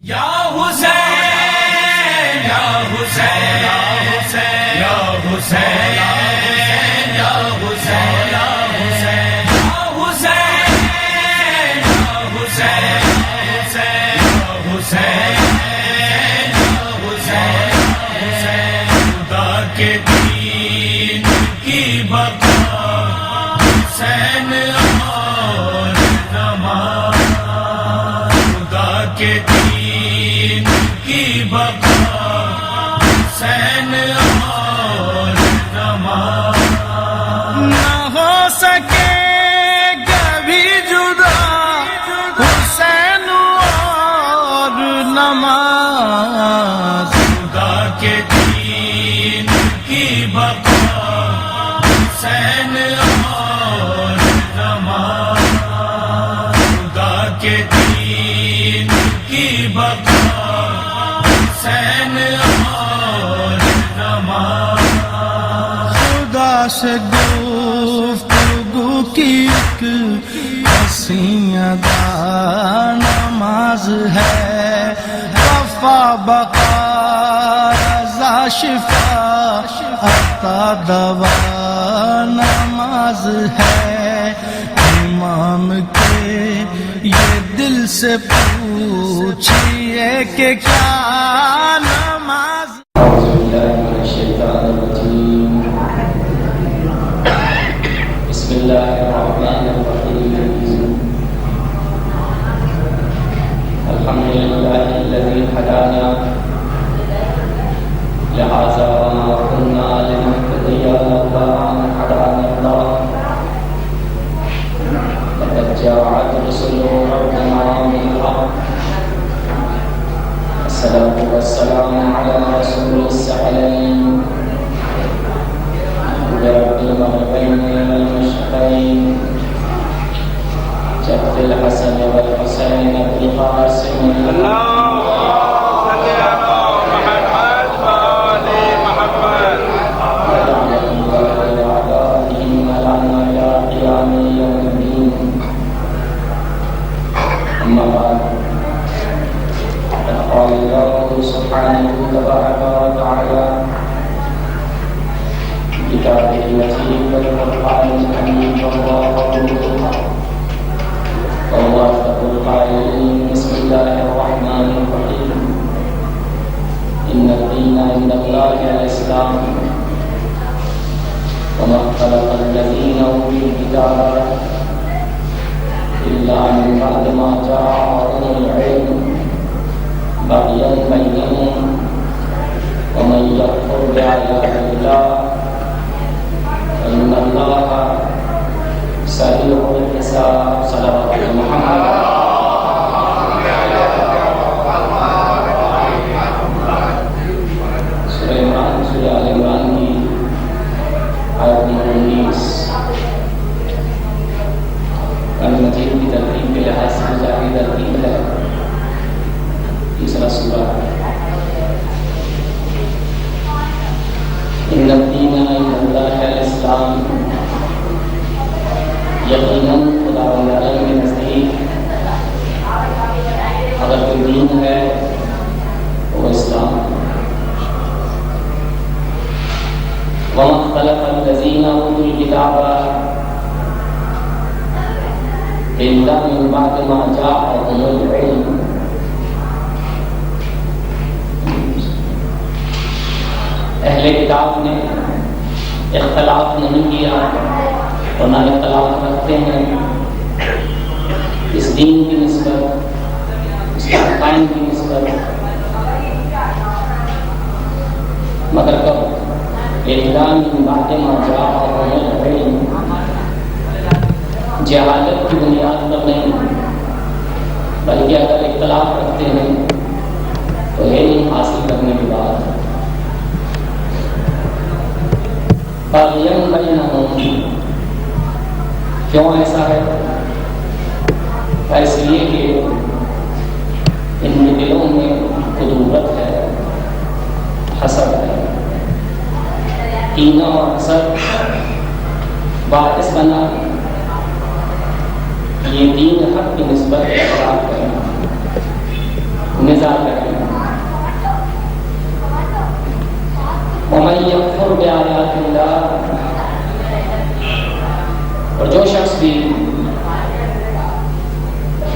یا حسین یا حسین یا حسین یا حسین یا حسین یا حسین یا حسین حسین خدا کے دین کی بقا حسین اور زمان خدا کے دین کی بقا حسین اور زمان نہ ہو سکے کبھی جدا حسین اور نماز خدا کے دین کی بقا حسین اور زمان خدا کے دین کی بقا حسین اور زمان خدا سے گفتگو کی ایک حسین ادا نماز ہے وفا بقا رضا شفا عطا دوا نماز ہے امام کے یہ دل سے پوچھئے کہ کیا نماز اعوذ باللہ من الشیطان الرجیم بسم اللہ الرحمن الرحیم الحمد للہ الذی ہدانا لہذا وما كنا لنهتدی لولا ان هدانا اللہ لقد جاءت رسل ربنا بالحق الصلاة والسلام على رسول الثقلين رب المغربين والمشرقين جد الحسن والحسين بالقاسم أما بعد قال الله سبحانه تبارك وتعالى في كتابه المجيد والقرآن الحميد والله القائلين بسم الله الرحمن الرحيم إن الدين عند الله الإسلام وما اختلف الذين أوتوا الكتاب إلا من بعد ما جاءهم العلم بغيا بينهم ومن يكفر بآيات الله فإن الله سريع الحساب صلوات محمد سورہ عمران سورہ آل عمران کی آیت نمبر 19 قرآن مجید کی ترتیب کے لحاظ سے جاری ترتیب ہے تیسرا سورہ ان الدین عند اللہ الاسلام یقیناً خدا تعالی کے نزدیک اگر کوئی دین ہے وہ اسلام وما اختلف الذین اوتوا الکتاب إلا من بعد ما جاءهم العلم اہل کتاب نے اختلاف نہیں کیا اور نہ اختلاف رکھتے ہیں اس دین کی نسبت اس قائم کی نسبت مگر کب إلا من بعد ما جاءهم العلم جہالت کی بنیاد پر نہیں بلکہ اگر اختلاف رکھتے ہیں تو علم حاصل کرنے کے بعد بغیاً بینہم کیوں ایسا ہے؟ اس لیے کہ ان کے دلوں میں قدورت ہے حسد ہے کینہ اور حسد باعث بنا یہ دین حق کی نسبت اعتراف کرنا یاد رکھیں وَمَن يَكْفُرْ بِآيَاتِ اللَّهِ، اور جو شخص بھی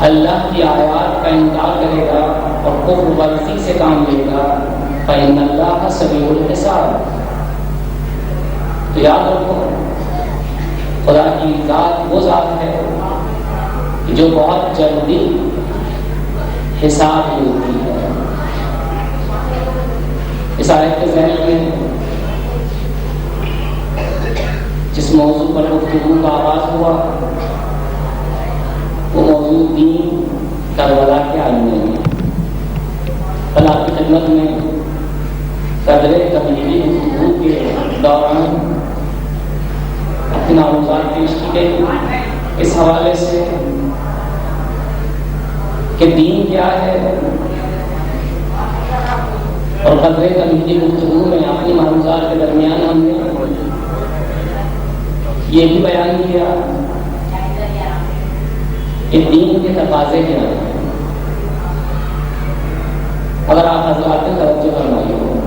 اللہ کی آیات کا انکار کرے گا اور کفر ورزی سے کام لے گا فَإِنَّ اللَّهَ سَرِيعُ الْحِسَابِ، تو یاد رکھو خدا کی ذات وہ ذات ہے کہ جو بہت جلدی حساب لیتی ہے۔ اس آیت کے ذہن میں جس موضوع پر گفتگو کا آغاز ہوا وہ موضوع دین کربلا کے آئینے میں، کل آپ کی خدمت میں قدر تبلیغی گفتگو کے دوران اپنی معلومات پیش کی گئی اس حوالے سے کہ دین کیا ہے، اور قدر تبلیغی گفتگو میں اپنی معلومات کے درمیان ہم نے یہ بھی بیان کیا کہ دین کے تقاضے کیا ہیں۔ اگر آپ حضرات نے توجہ فرمائی ہو،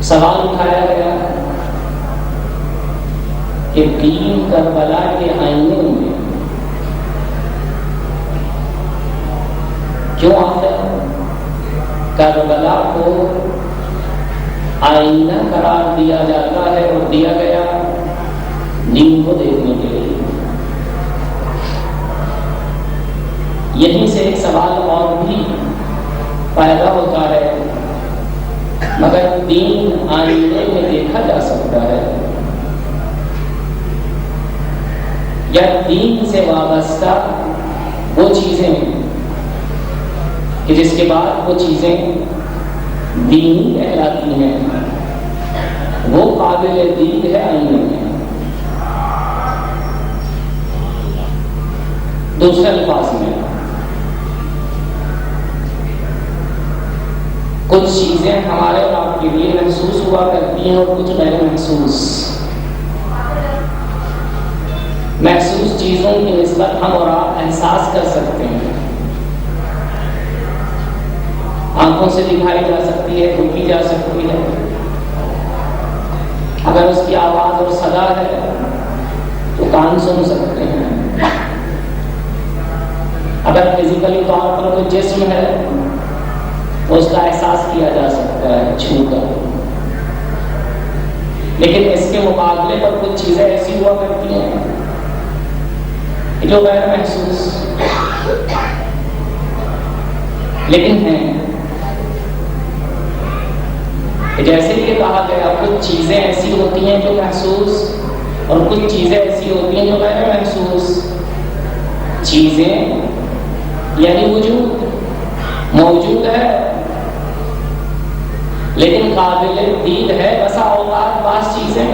سوال اٹھایا گیا کہ دین کربلا کے آئینے میں کیوں آخر کربلا کو آئینہ قرار دیا جاتا ہے اور دیا گیا دین کو دیکھنے کے لیے۔ یہیں سے ایک سوال اور بھی پیدا ہوتا ہے، مگر دین آئینے میں دیکھا جا سکتا ہے یا دین سے وابستہ وہ چیزیں ہیں کہ جس کے بعد وہ چیزیں دینی کہلاتی ہیں، وہ قابل دید ہے آئینے میں۔ دوسرے الفاظ میں کچھ چیزیں ہمارے اور آپ کے لیے محسوس ہوا کرتی ہیں اور کچھ غیر محسوس۔ محسوس چیزوں کی نسبت ہم اور آپ احساس کر سکتے ہیں، آنکھوں سے دکھائی جا سکتی ہے، دیکھی جا سکتی ہے، اگر اس کی آواز اور صدا ہے تو کان سن سکتے ہیں، اگر فزیکلی طور پر کوئی جسم ہے تو اس کا احساس کیا جا سکتا ہے چھو کر۔ لیکن اس کے مقابلے پر کچھ چیزیں ایسی ہوا کرتی ہیں جو غیر محسوس لیکن ہیں، جیسے کہ کہا گیا کچھ چیزیں ایسی ہوتی ہیں جو محسوس اور کچھ چیزیں ایسی ہوتی ہیں جو غیر محسوس۔ چیزیں یعنی وجود موجود ہے لیکن قابل دید ہے بسا اوقات بعض چیزیں،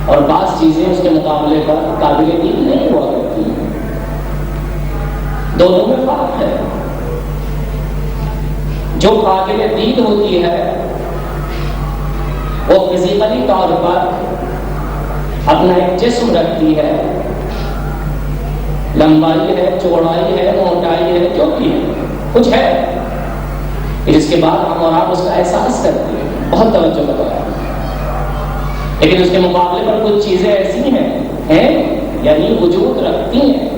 اور بعض چیزیں اس کے مقابلے پر قابل دید نہیں ہوا کرتی ہیں۔ دونوں میں فرق ہے۔ جو قابل دید ہوتی ہے وہ فزیکلی طور پر اپنا ایک جسم رکھتی ہے، لمبائی ہے، چوڑائی ہے، موٹائی ہے، جو بھی ہے کچھ ہے، جس کے بعد ہم اور آپ اس کا احساس کرتے ہیں، بہت توجہ لگایا۔ لیکن اس کے مقابلے پر کچھ چیزیں ایسی ہیں یعنی وجود رکھتی ہیں،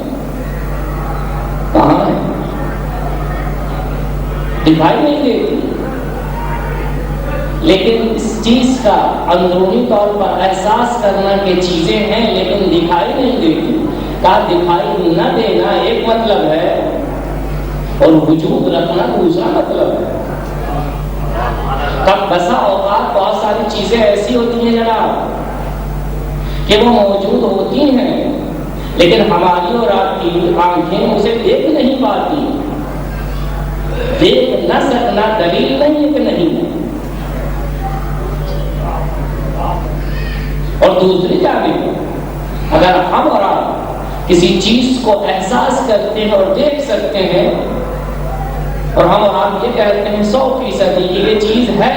کہاں ہیں؟ دکھائی نہیں دیتی، لیکن اس چیز کا اندرونی طور پر احساس کرنا کہ چیزیں ہیں لیکن دکھائی نہیں دیتی، کا دکھائی نہ دینا ایک مطلب ہے اور وجود رکھنا دوسرا مطلب ہے۔ تب بسا اوقات بہت ساری چیزیں ایسی ہوتی ہیں جناب کہ وہ موجود ہوتی ہیں لیکن ہماری اور آپ کی آنکھیں اسے دیکھ نہیں پاتی۔ دیکھ نہ سکنا دلیل نہیں ہے کہ نہیں ہے۔ اور دوسری جانب اگر ہم اور آپ کسی چیز کو احساس کرتے ہیں اور دیکھ سکتے ہیں اور ہم اور آپ یہ کہتے ہیں 100% کہ یہ چیز ہے،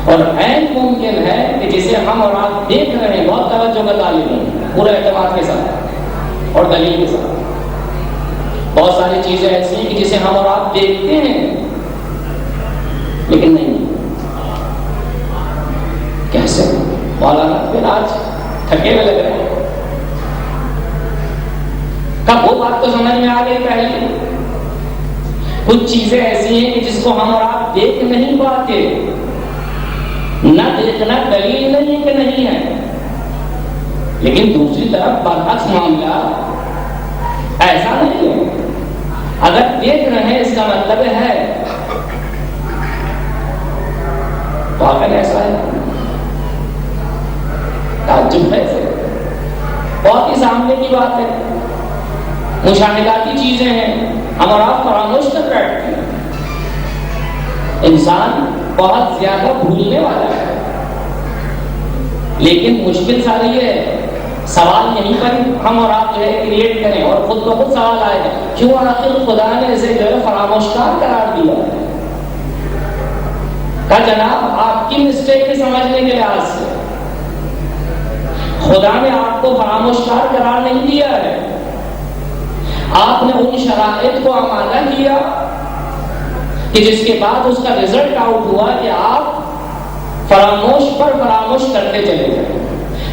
اور عین ممکن ہے کہ جسے ہم اور آپ دیکھ رہے ہیں، بہت توجہ کا طالب ہے، پورے اعتماد کے ساتھ اور دلیل کے ساتھ، بہت ساری چیزیں ایسی ہیں کہ جسے ہم اور آپ دیکھتے ہیں لیکن نہیں. کیسے مولانا پھر آج تھکے ہوئے لگ رہے ہیں. کب وہ بات تو سمجھ میں آ گئی پہلے. کچھ چیزیں ایسی ہیں کہ جس کو ہم اور آپ دیکھ نہیں پاتے. نہ دیکھنا دلیل نہیں ہے کہ نہیں ہے، لیکن دوسری طرف برعکس معاملہ ایسا نہیں ہے. اگر دیکھ رہے ہیں اس کا مطلب ہے تو آخر ایسا ہے. تعجب ہے، بہت ہی سامنے کی بات ہے. مشاہداتی چیزیں ہیں، ہم اور آپ فراموش کر بیٹھتے ہیں. انسان بہت زیادہ بھولنے والا ہے. لیکن مشکل ساری ہے، سوال یہیں پر ہم اور آپ جو ہے کریٹ کریں اور خود بخود سوال آئے گا کیوں آخر خدا نے اسے جو ہے فراموشکار قرار دیا ہے. کہ جناب آپ کی مسٹیک کے سمجھنے کے لحاظ سے خدا نے آپ کو فراموشکار قرار نہیں دیا ہے. آپ نے ان شرائط کو آمادہ کیا کہ جس کے بعد اس کا رزلٹ آؤٹ ہوا کہ آپ فراموش پر فراموش کرتے چلے جائیں.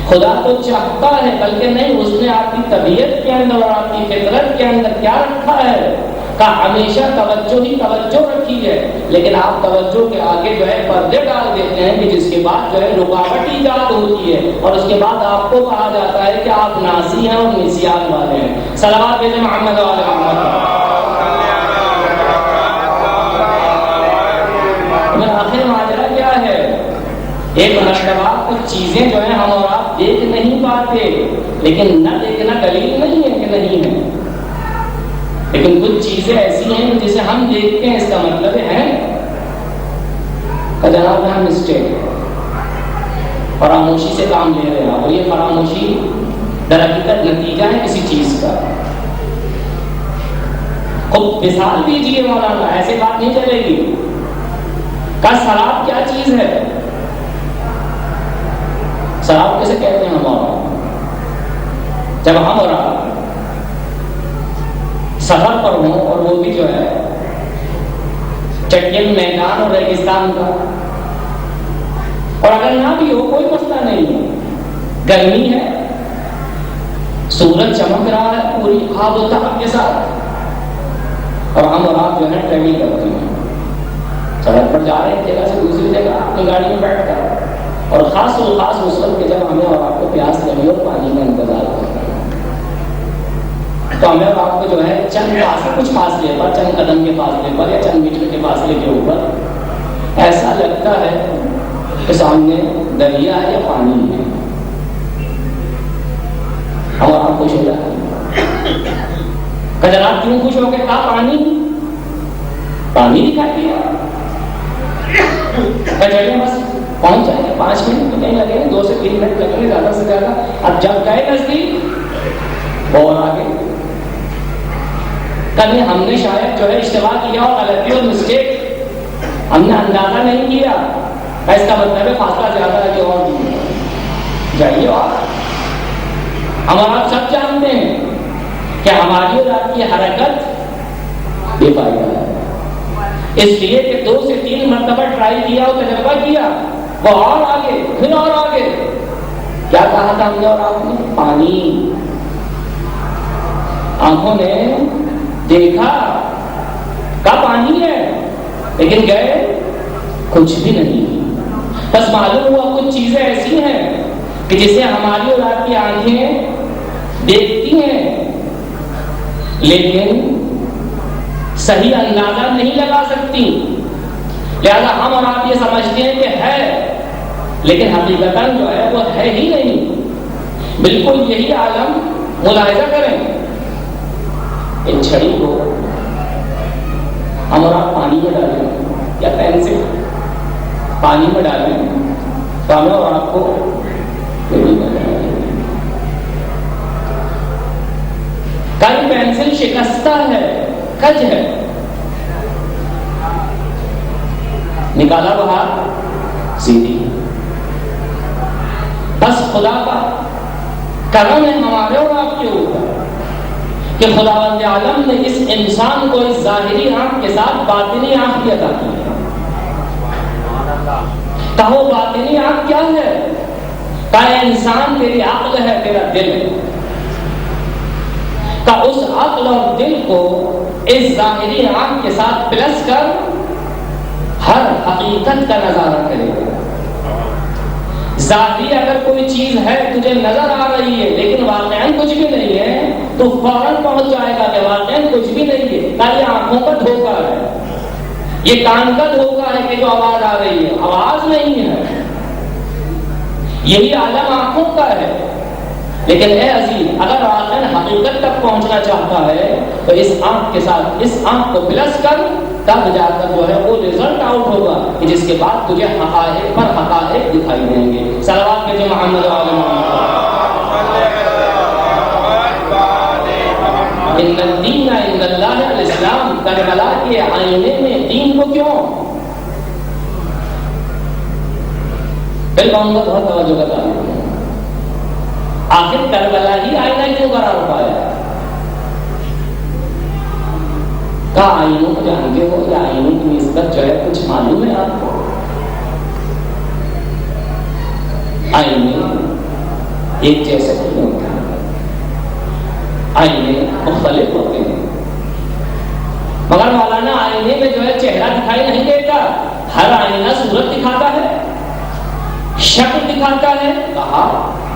خدا تو چاہتا ہے، بلکہ نہیں، اس نے آپ کی طبیعت کے اندر اور آپ کی فطرت کے اندر کیا رکھا ہے کہ ہمیشہ توجہ ہی توجہ رکھی ہے. لیکن آپ توجہ کے آگے جو ہے پردے ڈال دیتے ہیں کہ جس کے بعد جو ہے رکاوٹ ایجاد ہوتی ہے اور اس کے بعد آپ کو کہا جاتا ہے کہ آپ ناسی ہیں اور نسیان والے ہیں. صلوات بھیجیں محمد وعلی محمد. آخر ماجرا کیا ہے؟ ایک مرتبہ کچھ چیزیں جو ہیں ہم اور آپ دیکھ نہیں پاتے، لیکن نہ دیکھنا دلیل نہیں ہے کہ نہیں ہے. لیکن کچھ چیزیں ایسی ہیں جسے ہم دیکھتے ہیں، اس کا مطلب ہے کہ جناب ہم مسٹیک ہے، فراموشی سے کام لے رہے ہیں. اور یہ فراموشی در حقیقت نتیجہ ہے کسی چیز کا. خود مثال دیجیے مولانا، ایسے بات نہیں چلے گی. کا شراب کیا چیز ہے؟ شراب کیسے کہتے ہیں ہم؟ جب ہم اور آپ سفر پر ہوں اور وہ بھی جو ہے چٹین میدان اور ریگستان کا، اور اگر نہ بھی ہو کوئی مسئلہ نہیں ہے، گرمی ہے، سورج چمک رہا ہے پوری آب و تاب کے ساتھ، اور ہم اور آپ جو ہے ٹریول کرتے ہیں، سڑک پر جا رہے ہیں جگہ سے دوسری جگہ اپنی گاڑی میں بیٹھ کر، اور خاص و خاص اس وقت کہ جب ہمیں اور آپ کو پیاس لگی اور پانی کا انتظار کرنا ہے، تو ہمیں اور آپ کو جو ہے چند کچھ فاصلے پر، چند قدم کے فاصلے پر یا چند میٹر کے فاصلے کے اوپر ایسا لگتا ہے کہ سامنے دریا ہے یا پانی ہے. ہم اور آپ خوش ہو جاتے ہیں کہ جناب کیوں خوش ہو کے کہا پانی دکھائی دیا. چلیے بس پہنچ جائیں گے، 5 منٹ نہیں لگیں گے، 2 سے 3 منٹ لگیں گے زیادہ سے زیادہ. اب جب گئے نزدیک اور آگے کل ہم نے شاید جو ہے اشتباہ کیا اور غلطی اور مسٹیک ہم نے اندازہ نہیں کیا. اس کا مطلب ہے فاصلہ زیادہ ہے کہ اور جائیے. اور ہمارا آپ سب جانتے ہیں کہ ہماری اور آپ کی حرکت بے فائدہ ہے، اس لیے کہ 2 سے 3 مرتبہ ٹرائی کیا اور تجربہ کیا، وہ اور آگے پھر اور آگے. کیا کہا تھا ہم نے اور آپ نے؟ پانی. آنکھوں نے دیکھا کا پانی ہے، لیکن گئے کچھ بھی نہیں. بس معلوم ہوا کچھ چیزیں ایسی ہیں کہ جسے ہماری اور آپ کی آنکھیں دیکھتی ہیں لیکن صحیح اندازہ نہیں لگا سکتی. لہذا ہم اور آپ یہ سمجھتے ہیں کہ ہے، لیکن حقیقتاً جو ہے وہ ہے ہی نہیں. بالکل یہی عالم ملاحظہ کریں. ایک چھڑی کو ہم اور آپ پانی میں ڈالیں یا پین سے پانی میں ڈالیں تو ہمیں اور آپ کو کل پینسل شکستہ ہے، کج ہے، نکالا باہر سیدھی. بس خدا کا کرم ہے ہمارے اور آپ کے اوپر کہ خداوند عالم نے اس انسان کو اس ظاہری آنکھ کے ساتھ باطنی آنکھ بھی عطا کی ہے. کہو باطنی آنکھ کیا ہے؟ کہا انسان تیری عقل ہے، تیرا دل ہے. کہ اس عقل اور دل کو اس ظاہری آنکھ کے ساتھ پلس کر ہر حقیقت کا نظارہ کرے گا. ظاہری اگر کوئی چیز ہے تجھے نظر آ رہی ہے لیکن واقعاً کچھ بھی نہیں ہے تو فوراً پہنچ جائے گا کہ واقعاً کچھ بھی نہیں ہے. یہ آنکھوں کا دھوکہ ہے، یہ کان کا دھوکہ ہے کہ جو آواز آ رہی ہے آواز نہیں ہے. یہی عالم آنکھوں کا ہے. لیکن اے عزیز، اگر واقعاً حقیقت تک پہنچنا چاہتا ہے تو اس آنکھ کے ساتھ اس آنکھ کو پلس کر، تب جا کر جو ہے وہ رزلٹ آؤٹ ہوگا کہ جس کے بعد تجھے حقائق پر حقائق دکھائی دیں گے. صلوات کہتے محمد ان الدین عند اللہ الاسلام. کربلا کے آئینے میں دین کو کیوں؟ پھر کہوں گا بہت توجہ کا تعلق ہے. آخر کربلا ہی آئینہ کیوں قرار پایا؟ کہا آئینوں کو جانتے ہو یا آئینوں کی نسبت جو ہے کچھ معلوم ہے آپ کو؟ آئینے ایک جیسے نہیں ہوتا، آئینے مختلف ہوتے ہیں. مگر مولانا آئینے میں جو ہے چہرہ دکھائی نہیں دیتا. ہر آئینہ صورت دکھاتا ہے، شکل دکھاتا ہے. کہا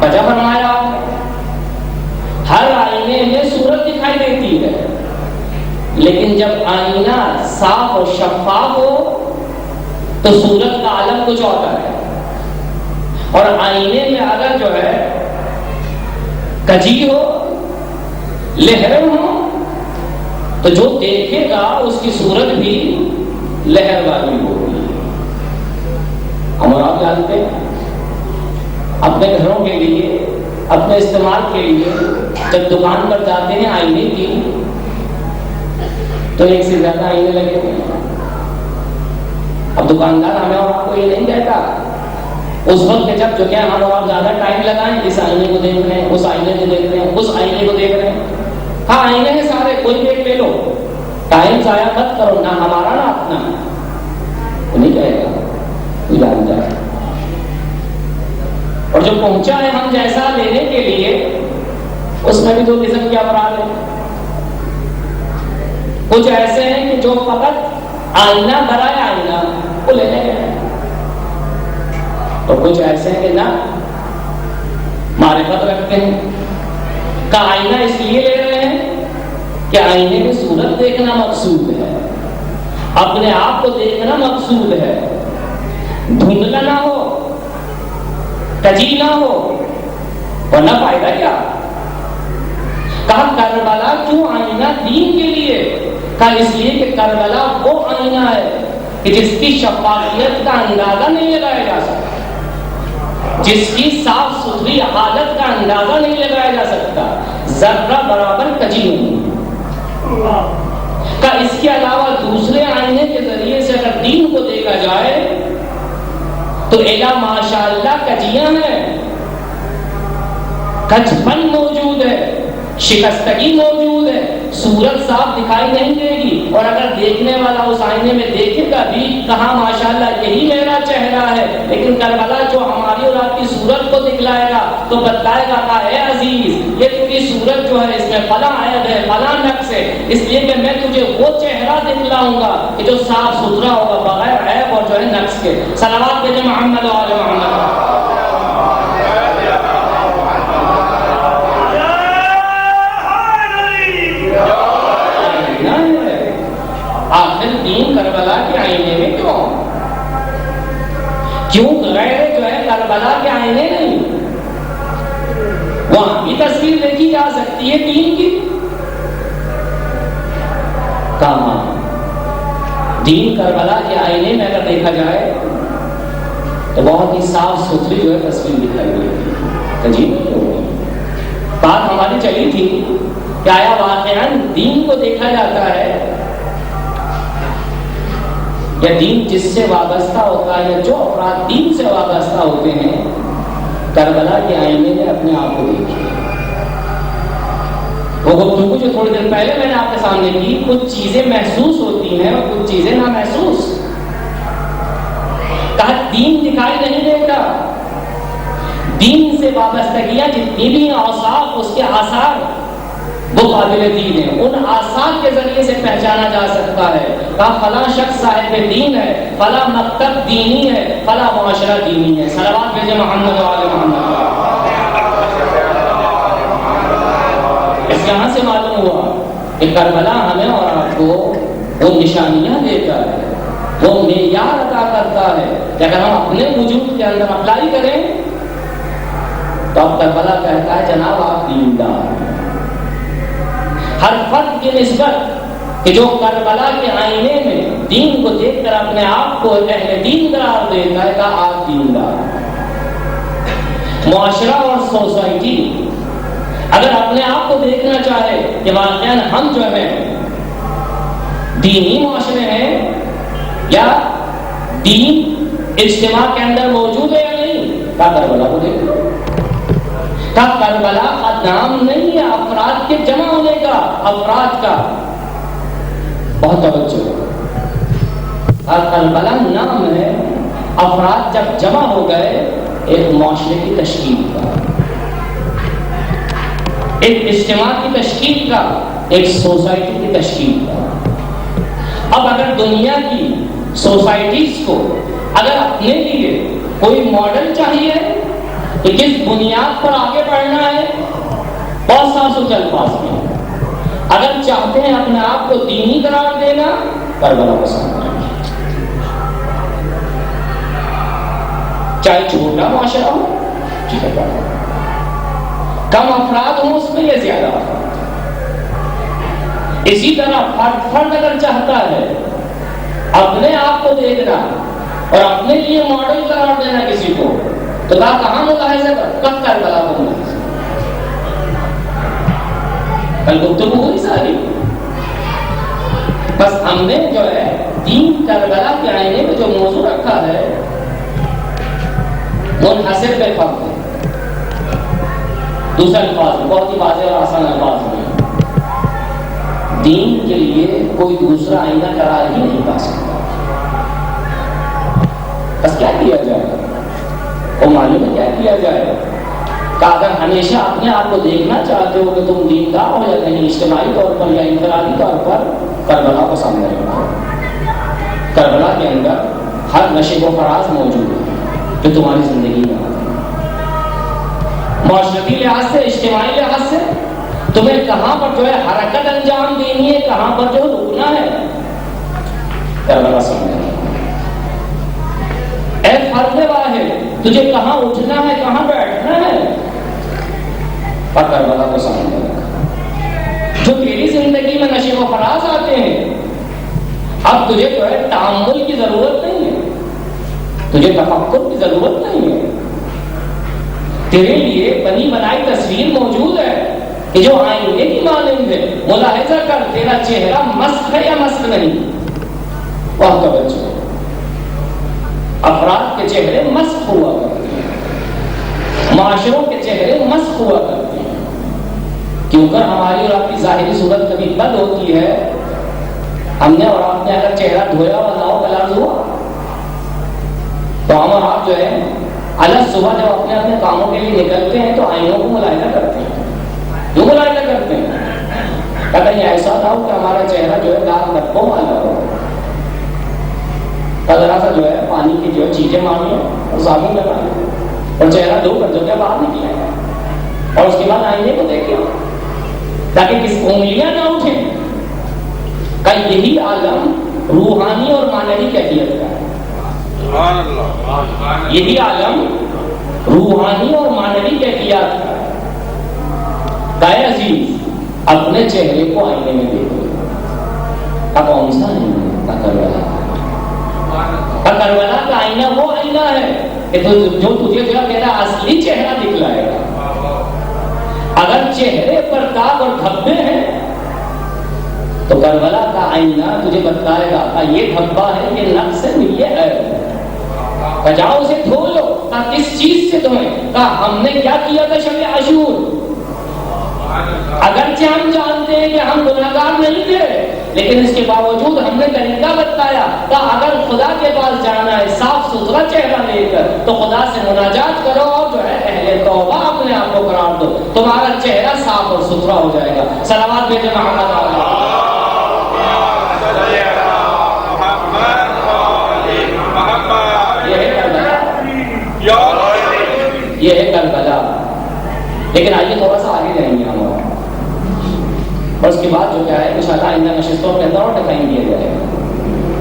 وجہ فرمایا آپ نے. ہر آئینے میں صورت دکھائی دیتی ہے لیکن جب آئینہ صاف اور شفاف ہو تو صورت کا عالم کچھ ہوتا ہے. اور آئینے میں اگر جو ہے کجی ہو، لہریں ہو تو جو دیکھے گا اس کی صورت بھی لہر والی ہوگی. ہم آپ جانتے ہیں اپنے گھروں کے لیے، اپنے استعمال کے لیے جب دکان پر جاتے ہیں آئینے کی تو ایک سے زیادہ آئینے لگے ہوئے ہیں. اب دکاندار ہمیں اور آپ کو یہ نہیں کہتا اس وقت جب جو کیا ہم اور آپ زیادہ ٹائم لگائیں اس آئینے کو دیکھ رہے ہیں، اس آئینے کو دیکھ رہے ہیں، اس آئینے کو دیکھ رہے ہیں. ہاں آئینے ہیں سارے، کوئی دیکھ لے لو، ٹائم ضائع مت کرو، نہ ہمارا نہ اپنا. وہ نہیں کہے گا، وہ جان جائے. اور جو پہنچا ہے ہم جیسا لینے کے لیے اس میں بھی دو قسم کے افراد ہیں. کچھ ایسے ہیں کہ جو فقط آئینہ برائے آئینہ کو لینے گئے، اور کچھ ایسے ہیں کہ نہ معرفت رکھتے ہیں کہ آئینہ اس لیے لے رہے ہیں کہ آئینے کی صورت دیکھنا مقصود ہے، اپنے آپ کو دیکھنا مقصود ہے، دھندلا نہ ہو، کجی نہ ہو، ورنہ فائدہ کیا؟ کہا کربلا کیوں آئینہ؟ دین کے لیے. کہا اس لیے کہ کربلا وہ آئینہ ہے کہ جس کی شفافیت کا اندازہ نہیں لگایا جا سکتا، جس کی صاف ستھری حالت کا اندازہ نہیں لگایا جا سکتا، ذرہ برابر کجی نہیں. کہا اس کے علاوہ دوسرے آئینے کے ذریعے سے اگر دین کو دیکھا جائے تو الا ماشاءاللہ کجیاں ہیں، کچھ پن موجود ہے، شکستگی موجود ہے، صورت صاف دکھائی نہیں دے گی. اور اگر دیکھنے والا اس آئینے میں دیکھے گا بھی کہاں ماشاءاللہ یہی میرا چہرہ ہے، لیکن کربلا جو ہماری اور آپ کی صورت کو دکھلائے گا تو بتلائے گا کہ اے عزیز یہ تیری صورت جو ہے اس میں فلاں عیب ہے، فلاں نقص ہے، اس لیے کہ میں تجھے وہ چہرہ دکھلاؤں گا کہ جو صاف ستھرا ہوگا بغیر عیب اور جو ہے نقص کے. صلوات کہتے محمد و آل محمد. آخر دین کربلا کے آئینے میں کیوں غیر جو ہے کربلا کے آئینے نہیں؟ وہاں بھی تصویر دیکھی جا سکتی ہے دین کی. کہاں دین کربلا کے آئینے میں اگر دیکھا جائے تو بہت ہی صاف ستھری جو ہے تصویر دکھائی دیتی. عجیب نہیں ہوگی. بات ہماری چلی تھی کہ آیا واقعاً دین کو دیکھا جاتا ہے یا دین جس سے وابستہ ہوتا ہے یا جو افراد دین سے وابستہ ہوتے ہیں کربلا کے آئینے میں اپنے آپ کو دیکھیں. وہ گفتگو جو تھوڑی دیر پہلے میں نے آپ کے سامنے کی، کچھ چیزیں محسوس ہوتی ہیں اور کچھ چیزیں نامحسوس. کہا دین دکھائی نہیں دیتا، دین سے وابستگیاں جتنی بھی اوصاف اس کے آثار وہ قابل دین ہیں، ان آثار کے ذریعے سے پہچانا جا سکتا ہے. کہا فلاں شخص صاحب دین ہے، فلاں مکتب دینی ہے، فلاں معاشرہ دینی ہے. صلوات بھیجے محمد و آل محمد. اس یہاں سے معلوم ہوا کہ کربلا ہمیں اور آپ کو وہ نشانیاں دیتا ہے، وہ معیار عطا کرتا ہے کہ اگر ہم اپنے وجود کے اندر اپلائی کریں تو اب کربلا کہتا ہے جناب آپ دیندار. ہر فرد کی نسبت کہ جو کربلا کے آئینے میں دین کو دیکھ کر اپنے آپ کو اہل دین قرار دیتا ہے کہ آپ دیندار. معاشرہ اور سوسائٹی اگر اپنے آپ کو دیکھنا چاہے کہ واقعاً ہم جو ہیں دینی معاشرے ہیں یا دین اجتماع کے اندر موجود ہے یا نہیں، کہا کربلا کو دیکھ لو. کہا کربلا کا نام نہیں ہے افراد کے جمع ہونے کا، افراد کا. بہت توجہ. کہا کربلا نام ہے افراد جب جمع ہو گئے ایک معاشرے کی تشکیل کا، ایک اجتماع کی تشکیل کا، ایک سوسائٹی کی تشکیل کا. اب اگر دنیا کی سوسائٹیز کو اگر اپنے لیے کوئی ماڈل چاہیے کہ کس بنیاد پر آگے بڑھنا ہے، بہت صاف ستھرے الفاظ میں اگر چاہتے ہیں اپنے آپ کو دینی قرار دینا، کربلا کو سامنے رکھیں. چاہے چھوٹا معاشرہ ہو، کم افراد ہوں اس میں یا زیادہ افراد. اسی طرح فرد اگر چاہتا ہے اپنے آپ کو دیکھنا اور اپنے لیے ماڈل قرار دینا کسی کو، تو کہاں ملاحظہ کب کربلا کو ملاحظہ. کل گفتگو ہوئی ساری، بس ہم نے جو ہے دین کربلا کے آئینے میں جو موضوع رکھا ہے منحصر پہ فرق ہے. دوسرے الفاظ میں بہت ہی واضح اور آسان الفاظ میں دین کے لیے کوئی دوسرا آئینہ قرار ہی نہیں پا سکتا. بس کیا کیا جائے، وہ معلوم ہے کیا کیا جائے کہ اگر ہمیشہ اپنے آپ کو دیکھنا چاہتے ہو کہ تم دیندار ہو یا نہیں، اجتماعی طور پر یا انفرادی طور پر کربلا کو سامنے رکھو. کربلا کے اندر ہر نشے و فراز موجود ہے جو تمہاری زندگی میں آتا ہے. معاشرتی لحاظ سے، اجتماعی لحاظ سے تمہیں کہاں پر جو ہے حرکت انجام دینی ہے، کہاں پر جو رکنا ہے، کربلا سامنے رکھو. اے فرد واحد تجھے کہاں اٹھنا ہے، کہاں بیٹھنا ہے، پر کربلا کو سامنے رکھا. جو تیری زندگی میں نشے و فراز آتے ہیں، اب تجھے جو ہے تأمل کی ضرورت نہیں ہے، تجھے تفکر کی ضرورت نہیں ہے. تیرے لیے بنی بنائی تصویر موجود ہے کہ جو آئینے کی مانند ہے. ملاحظہ کر تیرا چہرہ مسخ ہے یا مسخ نہیں. بہت توجہ. افراد کے چہرے مسخ ہوا کرتے ہیں، معاشروں کے چہرے مسخ ہوا کرتے ہیں، کیونکہ ہماری اور آپ کی ظاہری صورت کبھی بد ہوتی ہے. ہم نے اور آپ نے اگر چہرہ دھویا ہوا نہ ہو کلرز ہوا تو ہم اور آپ جو ہے الگ صبح جب اپنے اپنے کاموں کے لیے نکلتے ہیں تو آئینوں کو ملاحظہ کرتے ہیں. کیوں ملاحظہ کرتے ہیں؟ کہیں ایسا نہ ہو کہ ہمارا چہرہ جو ہے داغ دھبوں والا ہو، ذرا سا جو ہے پانی کی جو چیزیں ماری اور صابن لگائیں اور چہرہ دھو کر جو ہے باہر نکلے اور اس کے بعد آئینے کو دیکھیں تاکہ کس انگلیاں نہ اٹھیں. کا یہی عالم روحانی اور معنوی کیفیت کا ہے. یہی عالم روحانی اور معنوی کیفیات کا ہے. دائیں عزیز اپنے چہرے کو آئینے میں دیکھو. اب کون سا نہیں کربلا. کربلا کا آئینہ وہ آئینہ ہے کہ جو تجھے جو میرا اصلی چہرہ دکھلائے گا. اگر چہرے پر داغ اور دھبے ہیں تو کربلا کا آئینہ تجھے بتائے گا کہ یہ دھبا ہے، یہ نفس ہے، یہ ہے. جاؤ اسے دھو لو. کس چیز سے تمہیں؟ کہا ہم نے کیا کیا تھا شب عاشور. اگرچہ ہم جانتے ہیں کہ ہم گناہگار نہیں تھے، لیکن اس کے باوجود ہم نے طریقہ بتایا کہ اگر خدا کے پاس جانا ہے صاف ستھرا چہرہ لے کر تو خدا سے مناجات کرو اور جو ہے اہل توبہ اپنے آپ کو قرار دو، تمہارا چہرہ صاف اور ستھرا ہو جائے گا۔ صلوات بھیجے محمد علیہ۔ یہ ہے کربلا۔ لیکن آئیے تھوڑا سا آگے جائیں گے ہم، اور اس کے بعد جو کیا ہے انشاءاللہ آئندہ نشستوں کے اندر اور ڈیفائن کیا جائے گا۔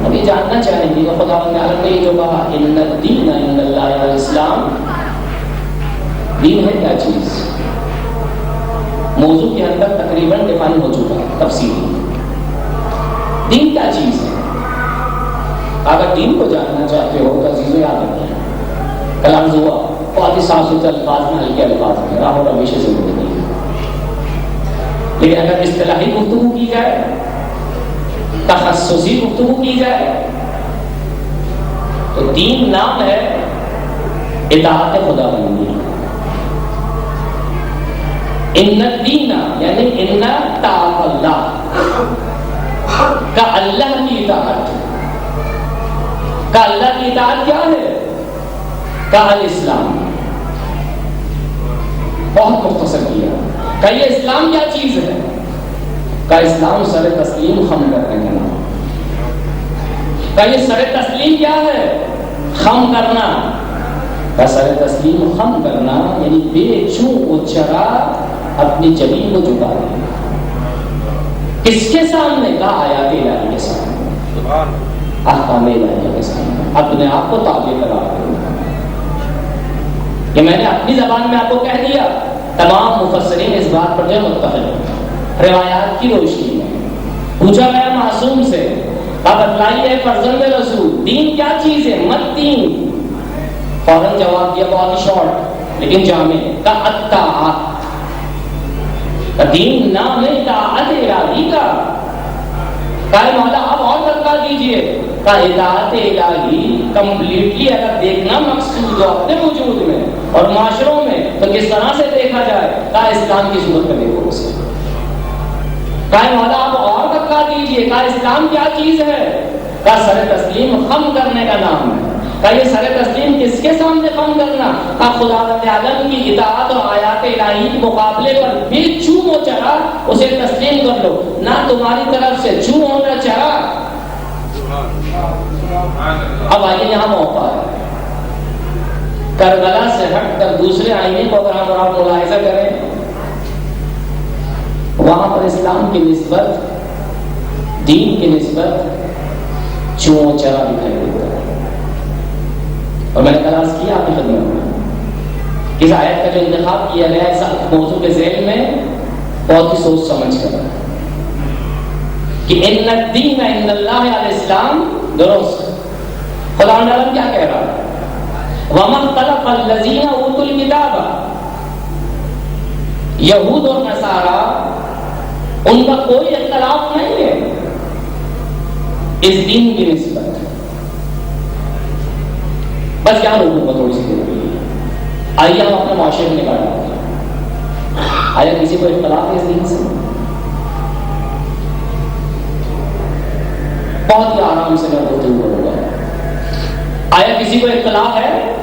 اب یہ جاننا چاہیں گے کہ خدا نے جو کہا ان الدین عند اللہ الاسلام، دین ہے کیا چیز؟ موضوع کے اندر تقریباً ڈیفائن ہو چکا ہے تفصیلی۔ دین کیا چیز ہے؟ اگر دین کو جاننا چاہتے ہو تو عزیزو یاد رکھیں، کلام ہوا بہت ہی صاف ستھرے الفاظ میں، ہلکے الفاظ میں، راہ و روش سے زندگی۔ لیکن اگر اصطلاحی گفتگو کی جائے، تخصصی گفتگو کی جائے، تو دین نام ہے اطاعت خدا بندی۔ ان الدین یعنی ان طاعت اللہ کا، اللہ کی اطاعت کا، اللہ کی اطاعت کیا ہے؟ کا الاسلام۔ بہت مختصر کیا کہ یہ اسلام کیا چیز ہے؟ کا اسلام سر تسلیم خم کرنے کا نام۔ کا یہ سر تسلیم کیا ہے؟ خم کرنا۔ کا سر تسلیم خم کرنا یعنی بے چوں و چرا اپنی جبین کو جھکا دیں۔ کس کے سامنے؟ کا آیات الہی کے سامنے، احکام الہی کے سامنے اپنے آپ کو تابع قرار دیں۔ کہ میں نے اپنی زبان میں آپ کو کہہ دیا، تمام مفسرین اس بات پر جو متفق ہیں روایات کی روشنی میں۔ پوچھا گیا معصوم سے، آپ بتلائیے فرزند رسول دین کیا چیز ہے؟ مت دین۔ فوراً جواب دیا بہت ہی شارٹ لیکن جامع، کا اطاعت۔ دین نام ہے اطاعت الہی کا۔ کہا مولا آپ اور بتا دیجئے، کا اطاعت الہی کمپلیٹلی اگر دیکھنا مقصود ہو اپنے وجود میں اور معاشروں میں تو کس طرح سے دیکھا جائے؟ کہا اسلام کی صورت میں دیکھو اسے۔ کہا مولا آپ اور بتا دیجئے، کہا اسلام کیا چیز ہے؟ کہا سر تسلیم خم کرنے کا نام ہے۔ کہا یہ سر تسلیم کس کے سامنے خم کرنا؟ کہا خدا عالم کی اطاعت اور آیات الہی کے مقابلے پر بھی چوں و چرا اسے تسلیم کر لو، نہ تمہاری طرف سے چوں ہونا چرا۔ اب آئیے یہاں موقع ہے، کربلا سے ہٹ کر دوسرے آئینے کو اگر ہم آپ ملاحظہ کریں، وہاں پر اسلام کی نسبت، دین کی نسبت چوں و چرا دکھائی دیتا ہے۔ اور میں نے کلاس کیا آپ کی خدمت میں، اس آیت کا جو انتخاب کیا گیا اس موضوع کے ذیل میں بہت ہی سوچ سمجھ کر کہ ان الدین عند اللہ الاسلام، درست خدا تعالیٰ کیا کہہ رہا ہے؟ وَمَا اخْتَلَفَ الَّذِينَ أُوتُوا الْكِتَابَ، یہود اور نصارہ ان کا کوئی اختلاف نہیں ہے اس دین کی نسبت۔ بس یہاں روکوں گا تھوڑی سی دیر، آئیے ہم اپنے معاشرے میں نکالیں۔ آیا کسی کو اختلاف ہے اس دین سے؟ بہت ہی آرام سے میں ہوتے ہوئے کروں گا۔ آیا کسی کو اختلاف ہے؟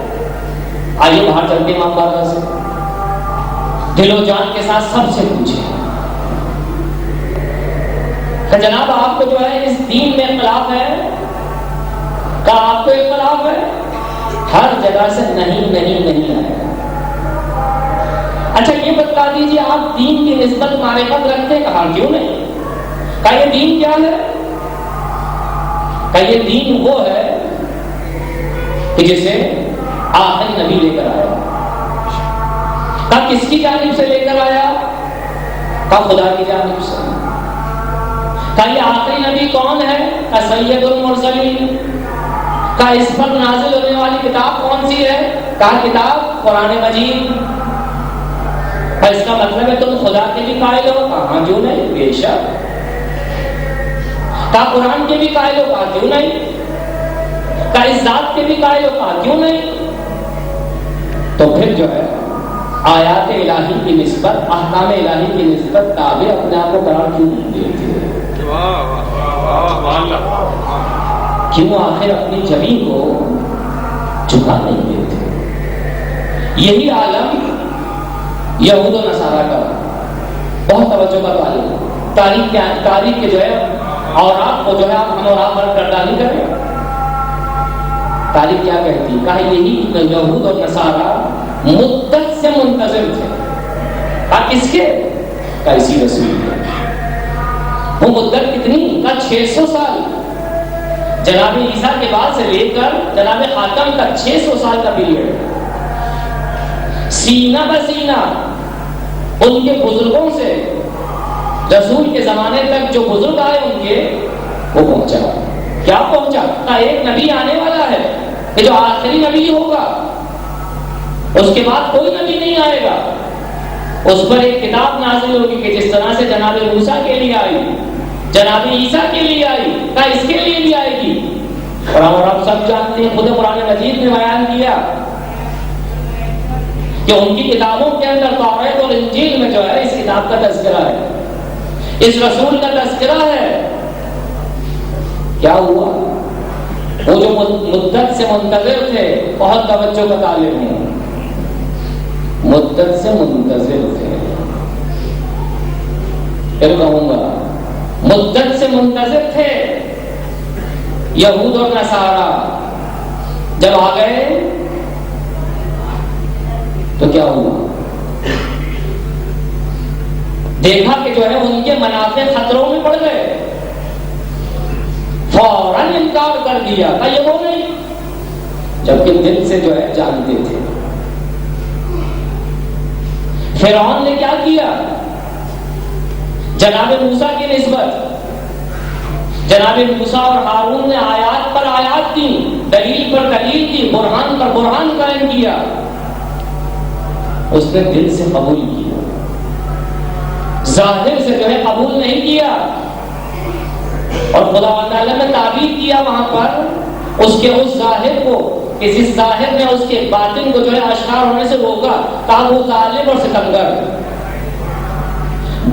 آئیے باہر چلتے امام بارگاہ سے، دل و جان کے ساتھ سب سے پوچھیں کہ جناب آپ کو جو ہے اس دین میں اختلاف ہے؟ کہا آپ کو اختلاف ہے؟ ہر جگہ سے نہیں نہیں نہیں آئے گا۔ اچھا یہ بتا دیجیے آپ دین کی نسبت معرفت رکھتے ہیں؟ کہا کیوں نہیں۔ کہا یہ دین کیا ہے؟ کہا یہ دین وہ ہے کہ جسے آخری نبی لے کر آیا۔ کہا کس کی جانب سے لے کر آیا؟ کہا خدا کی جانب سے۔ کہا یہ آخری نبی کون ہے؟ کہا سید المرسلین۔ کہا اس پر نازل ہونے والی کتاب کون سی ہے؟ کہا کتاب قرآن مجید۔ اس کا مطلب ہے تم خدا کے بھی قائل ہو؟ کہاں کیوں نہیں، بے شک۔ کہا قرآن کے بھی قائل ہو؟ کہا کیوں نہیں۔ کہا اس ذات کے بھی قائل ہو؟ کہا کیوں نہیں۔ تو پھر جو ہے آیات الہی کی نسبت، احکام الہی کی نسبت تابع اپنے آپ کو قرار کیوں نہیں دیتے؟ کیوں آخر اپنی جمی کو جھکا نہیں دیتے؟ یہی عالم یہود و نصارہ کا بہت توجہ کا تعلق، تاریخ کے جو ہے اوراق کو جو ہے ہم اور آپ پر کردہ نہیں کریں۔ تاریخ کیا کہتی؟ کہا یہی یہود اور نصارہ مدت سے منتظر تھے۔ کس کے؟ کہا اسی رسول کے۔ وہ مدت کتنی؟ کہا 600 سال، جناب عیسیٰ کے بعد سے لے کر جناب خاتم تک 600 سال کا پیریڈ۔ سینہ بسینہ ان کے بزرگوں سے رسول کے زمانے تک جو بزرگ آئے ان کے، وہ پہنچا۔ کیا پہنچا؟ کہا ایک نبی آنے والا ہے کہ جو آخری نبی ہوگا، اس کے بعد کوئی نبی نہیں آئے گا، اس پر ایک کتاب نازل ہوگی کہ جس طرح سے جناب موسیٰ کے لیے آئی، جناب عیسیٰ کے لیے آئی، کہا اس کے لیے بھی آئے گی۔ اور آپ سب جانتے ہیں، خود قرآن مجید نے بیان کیا کہ ان کی کتابوں کے اندر توریت اور انجیل میں جو ہے اس کتاب کا تذکرہ ہے، اس رسول کا تذکرہ ہے۔ کیا ہوا؟ وہ جو مدت سے منتظر تھے، بہت توجہ کا طالب ہیں، مدت سے منتظر تھے، پھر کہوں گا مدت سے منتظر تھے یہود اور نصارہ۔ جب آ گئے تو کیا ہوا؟ دیکھا کہ جو ہے ان کے منافع خطروں میں پڑ گئے، فوراً انکار کر دیا کہ یہ وہ نہیں، جبکہ دل سے جو ہے جانتے تھے۔ فرعون نے کیا کیا؟ جناب موسیٰ کی نسبت جناب موسیٰ اور ہارون نے آیات پر آیات دی، دلیل پر دلیل دی، برہان پر برہان قائم کیا، اس نے دل سے قبول کیا، ظاہر سے جو ہے قبول نہیں کیا۔ اور خدا تعالیٰ نے تعبیر کیا وہاں پر اس کے اس ظاہر کو، کسی ظاہر نے اس کے باطن کو جو ہے اشکار ہونے سے روکا، کہا وہ ظالم اور ستمگر،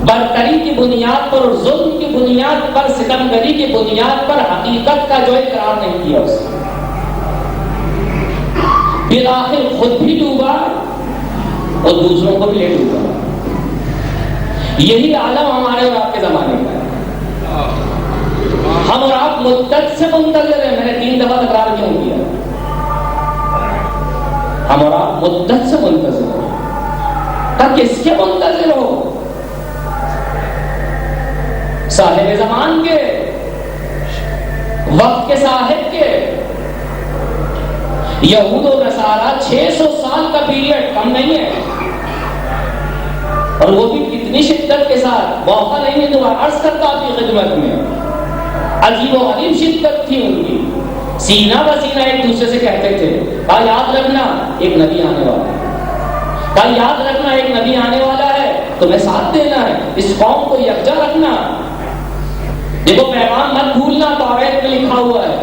برتری کی بنیاد پر اور ظلم کی بنیاد پر، ستمگری کی بنیاد پر حقیقت کا جو اقرار نہیں کیا اس نے۔ بالآخر خود بھی ڈوبا اور دوسروں کو بھی لے ڈوبا۔ یہی عالم ہمارے اور آپ کے زمانے کا ہے۔ ہم اور آپ مدت سے منتظر ہیں۔ میں نے 3 دفعہ تکرار کیوں کیا؟ ہم اور آپ مدت سے منتظر ہیں۔ تب کس کے منتظر ہو؟ صاحب زمان کے، وقت کے صاحب کے۔ یہود و نصارہ 600 سال کا پیریڈ کم نہیں ہے، اور وہ بھی کتنی شدت کے ساتھ۔ موقع نہیں ہے تو عرض کرتا آپ کی خدمت میں، عجیب و غریب شدت تھی ان کی، سینہ بسینہ ایک دوسرے سے کہتے تھے، کہا یاد رکھنا ایک نبی آنے والا ہے، کہا یاد رکھنا ایک نبی آنے والا ہے، تمہیں ساتھ دینا ہے، اس قوم کو یکجا رکھنا۔ دیکھو پیغام مت بھولنا، توریت میں لکھا ہوا ہے،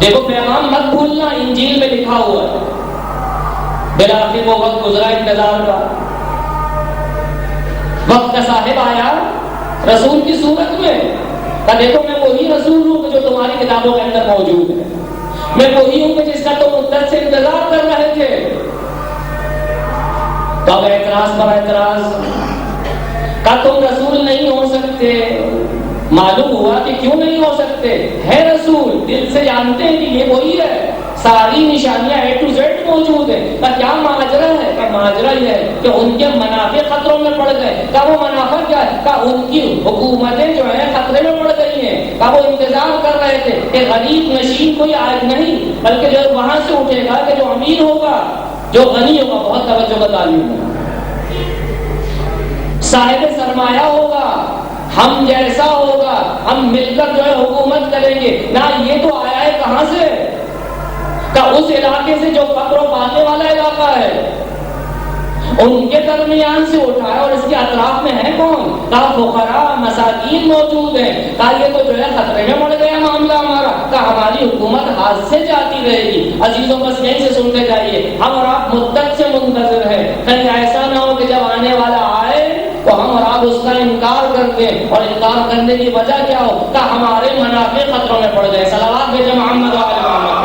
دیکھو پیغام مت بھولنا، انجیل میں لکھا ہوا ہے۔ بالآخر وہ وقت گزرا انتظار کا، وقت کا صاحب آیا رسول کی صورت میں، کہ دیکھو میں وہی رسول ہوں جو تمہاری کتابوں کے اندر موجود ہے، میں وہی ہوں کہ جس کا تم مدت سے انتظار کر رہے تھے۔ کب اعتراض پر اعتراض، کہ تم رسول نہیں ہو سکتے۔ معلوم ہوا کہ کیوں نہیں ہو سکتے، ہے رسول، دل سے جانتے ہیں کہ یہ وہی ہے، ساری نشانیاں A to Z موجود ہیں۔ کہ کیا ماجرا ہے؟ کہ ماجرا یہ ہے کہ ان کے منافع خطروں میں پڑ گئے۔ کہ وہ منافع کیا ہے؟ کہ ان کی حکومتیں جو ہیں خطرے میں پڑ گئی ہیں۔ کہ وہ انتظار کر رہے تھے کہ غریب نشین کوئی آج نہیں، بلکہ جو وہاں سے اٹھے گا کہ جو امیر ہوگا، جو غنی ہوگا، بہت توجہ کا تعلیم ہے، صاحب سرمایہ ہوگا، ہم جیسا ہوگا، ہم مل کر جو ہے حکومت کریں گے۔ نہ یہ تو آیا ہے کہاں سے؟ کہ اس علاقے سے جو فقر و پانے والا علاقہ ہے، ان کے درمیان سے اٹھایا، اور اس کے اطراف میں ہے کون؟ کہ فقراء مساکین موجود ہیں۔ کہ یہ تو جو ہے خطرے میں پڑ گیا معاملہ ہمارا، کا ہماری حکومت ہاتھ سے جاتی رہے گی. عزیزوں بس یہیں سے سنتے جائیے, ہم اور آپ مدت سے منتظر ہیں, کہیں ایسا نہ ہو کہ جب آنے والا آئے تو ہم اور آپ اس کا انکار کر دیں, اور انکار کرنے کی وجہ کیا ہو کہ ہمارے منافع خطروں میں پڑ جائے. صلوات بھیجیں محمد و آل محمد.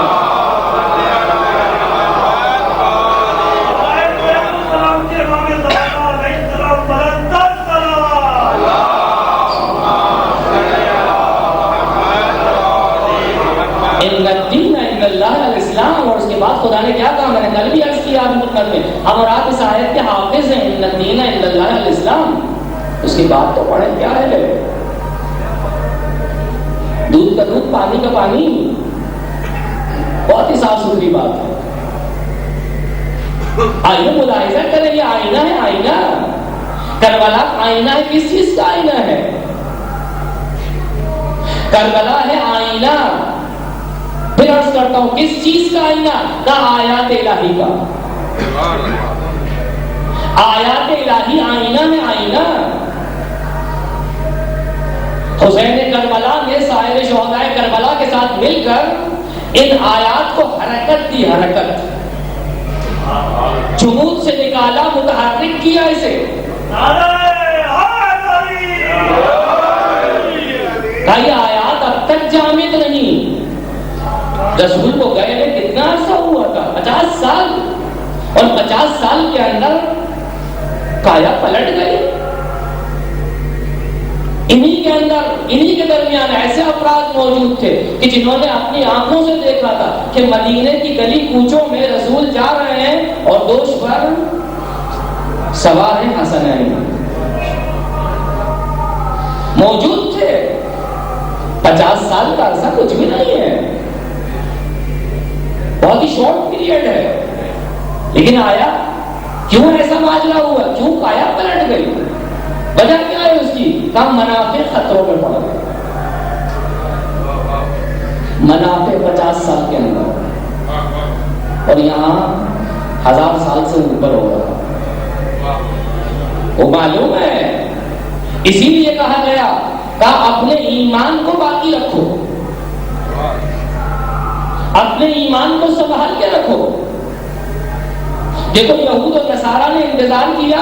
اور اس کے بعد خدا نے کیا کہا, میں نے کل بھی عرض کیا آپ مقدمے میں, ہم اور آپ اس آیت کے حافظ ہیں, ان الدین عند اللہ الاسلام. اس کے بعد تو پڑھیں کیا ہے, دودھ کا دودھ پانی کا پانی, بہت ہی صاف ستھری بات ہے. آئیے ملاحظہ کریں, یہ آئینہ ہے, آئینہ کربلا آئینہ ہے. کس چیز کا آئینہ ہے؟ کربلا ہے آئینہ. پھر عرض کرتا ہوں کس چیز کا آئینہ؟ کا آیات الہی کا. آیات الہی آئینہ میں آئینہ. حسین کربلا نے سائر شہداء کربلا کے ساتھ مل کر ان آیات کو حرکت دی, حرکت جمود سے نکالا, متحرک کیا اسے. یہ آیات اب تک جامد نہیں. رسول کو گئے میں کتنا عرصہ ہوا تھا؟ 50 سال. اور 50 سال کے اندر کایا پلٹ گئی. انہی کے اندر, انہی کے درمیان ایسے افراد موجود تھے کہ جنہوں نے اپنی آنکھوں سے دیکھا تھا کہ مدینے کی گلی کوچوں میں رسول جا رہے ہیں اور دوش پر سوار ہیں حسنین. موجود تھے. 50 سال کا عرصہ کچھ بھی نہیں ہے, بہت ہی شارٹ پیریڈ ہے. لیکن آیا کیوں ایسا ماجرا ہوا, کیوں کایا پلٹ گئی؟ وجہ کیا ہے اس کی؟ کم منافع خطروں میں پڑ گئے. منافع 50 سال کے اندر, اور یہاں 1000 سال سے اوپر ہو رہا. وہ معلوم ہے, اسی لیے کہا گیا کہ اپنے ایمان کو باقی رکھو, اپنے ایمان کو سنبھال کے رکھو. دیکھو یہود اور نصارہ نے انتظار کیا,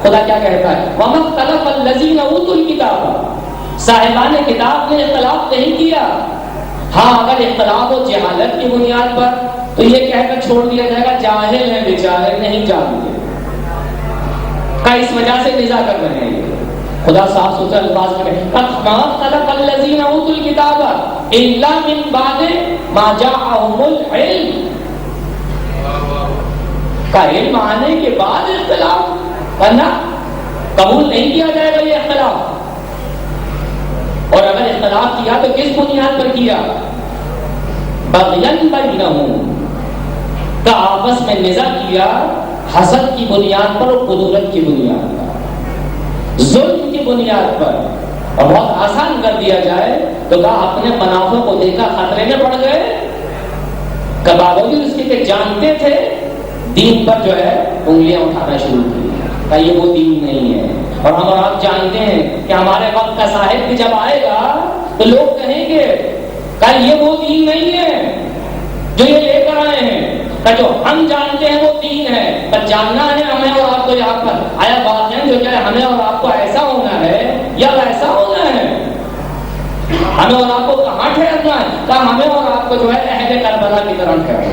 خدا کیا کہتا ہے, وَمَا اخْتَلَفَ الَّذِينَ أُوتُوا الْكِتَابَ. صاحبان کتاب نے اختلاف نہیں کیا. ہاں اگر اختلاف ہو جہالت کی بنیاد پر تو یہ کہہ کر چھوڑ دیا جائے گا جاہل ہیں بیچارے, نہیں جانتے کا اس وجہ سے نزاع کر رہے ہیں. خدا صاحب ستھرے الفاظ میں وَمَا اخْتَلَفَ الَّذِينَ أُوتُوا الْكِتَابَ إِلَّا مِن بَعْدِ مَا جَاءَهُمُ الْعِلْمُ. کا علم آنے کے بعد اختلاف کرنا قبول نہیں کیا جائے گا یہ اختلاف. اور اگر اختلاف کیا تو کس بنیاد پر کیا؟ بغیًا بینہم, کا آپس میں نزاع کیا حسد کی بنیاد پر اور قدرت کی بنیاد پر, ظلم کی بنیاد پر. اور بہت آسان کر دیا جائے تو کہا اپنے منافع کو دیکھا خطرے میں پڑ گئے, کہ باوجود اس کے کہ جانتے تھے دین پر جو ہے انگلیاں اٹھانا شروع کی, کہ یہ وہ دین نہیں ہے. اور ہم اور آپ جانتے ہیں کہ ہمارے وقت کا صاحب بھی جب آئے گا تو لوگ کہیں گے کہ یہ وہ دین نہیں ہے جو یہ لے کر آئے ہیں, کہ جو ہم جانتے ہیں وہ دین ہے. پر جاننا ہے ہمیں اور آپ کو یہاں پر آیا بات ہے جو کہ ہمیں اور آپ کو ایسا ہونا ہے یا ویسا ہونا ہے, ہمیں اور آپ کو کہاں ٹھہرنا ہے, کہ ہمیں اور آپ کو جو ہے اہل کربلا کی طرح ٹھہرنا.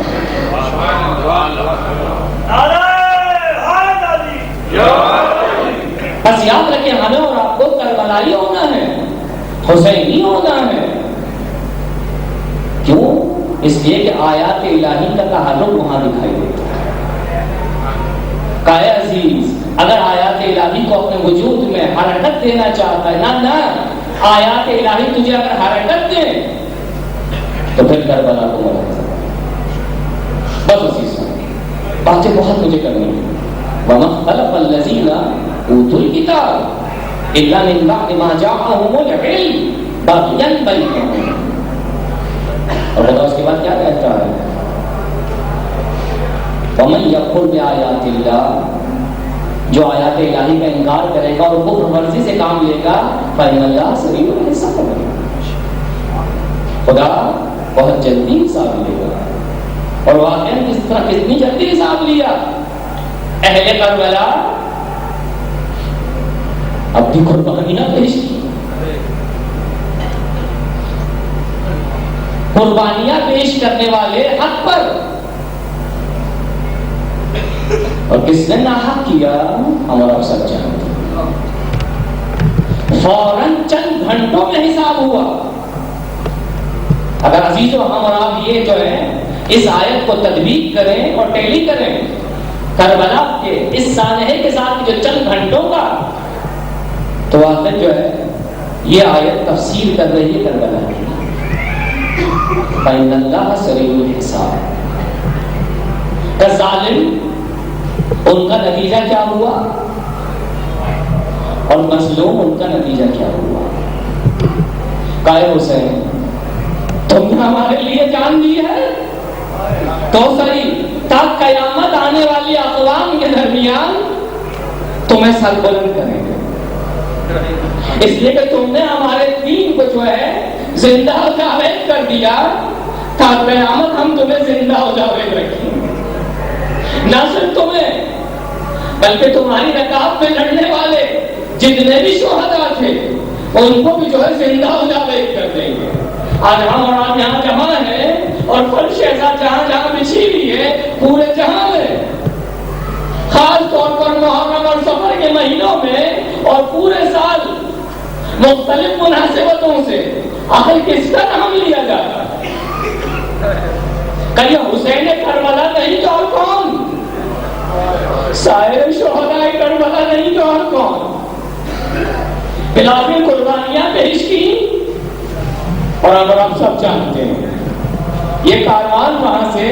بس یاد رکھیں ہمیں اور آپ کو کربلائی ہونا ہے, حسینی ہونا ہے. کیوں؟ اس لیے کہ آیات الہی کا تعلق وہاں دکھائی دیتا ہے. کایا عزیز اگر آیات الہی کو اپنے وجود میں حرکت دینا چاہتا ہے, نہ آیات الہی تجھے اگر حرکت دے تو پھر کربلا کو مدد. بس اسی سے باتیں بہت مجھے کرنی ہے. وَمَا اخْتَلَفَ الَّذِينَ أُوتُوا الْكِتَابَ إِلَّا مِن بَعْدِ مَا جَاءَهُمُ الْعِلْمُ بَغْيًا بَيْنَهُمْ. اور خدا اس کے بعد کیا کہتا ہے, وَمَن يَكْفُرْ بِآيَاتِ اللَّهِ, جو آیات الہی کا انکار کرے گا اور کفر ورزی سے کام لے گا, فَإِنَّ اللَّهَ سَرِيعُ الْحِسَابِ. خدا بہت جلدی حساب لے گا. اور واقعہ کس طرح کتنی جلدی حساب لیا اہل کربلا. اب بھی قربانیاں پیش کی, قربانیاں پیش کرنے والے حق پر, اور کس نے ناحق کیا ہمارا سب جانتے ہیں. فوراً چند گھنٹوں میں حساب ہوا. اگر عزیزو ہم اور آپ یہ جو ہے اس آیت کو تطبیق کریں اور ٹیلی کریں کربلا کے اس سانحے کے ساتھ جو چند گھنٹوں کا, تو واقعی جو ہے یہ آیت تفسیر کر رہی ہے کربلا کی. فَإِنَّ اللَّهَ سَرِيعُ الْحِسَابِ. ظالم ان کا نتیجہ کیا ہوا اور مظلوم ان کا نتیجہ کیا ہوا. قائد حسین تم نے ہمارے لیے جان دی ہے تو صحیح, تا قیامت آنے والی اقوام کے درمیان تمہیں سر بلند کریں گے, اس لیے کہ تم نے ہمارے دین کو جو ہے زندہ و جاوید کر دیا. تا قیامت ہم تمہیں زندہ و جاوید رکھیں گے. نہ صرف تمہیں بلکہ تمہاری رکاب میں لڑنے والے جتنے بھی شہداء تھے ان کو بھی جو ہے زندہ و جاوید کر دیں گے. آج ہم اور آپ یہاں جمع ہیں اور فرش ایسا جہاں جہاں بچھی ہوئی ہے پورے جہاں میں, خاص طور پر محرم اور سفر کے مہینوں میں اور پورے سال مختلف مناسبتوں سے آخر کس کا نام لیا جاتا ہے؟ کہ حسین کربلا نہیں تو اور کون؟ سائر شہداء کربلا نہیں تو اور کون؟ بلال نے قربانیاں پیش کی. اور اگر آپ سب جانتے ہیں یہ کاروان وہاں سے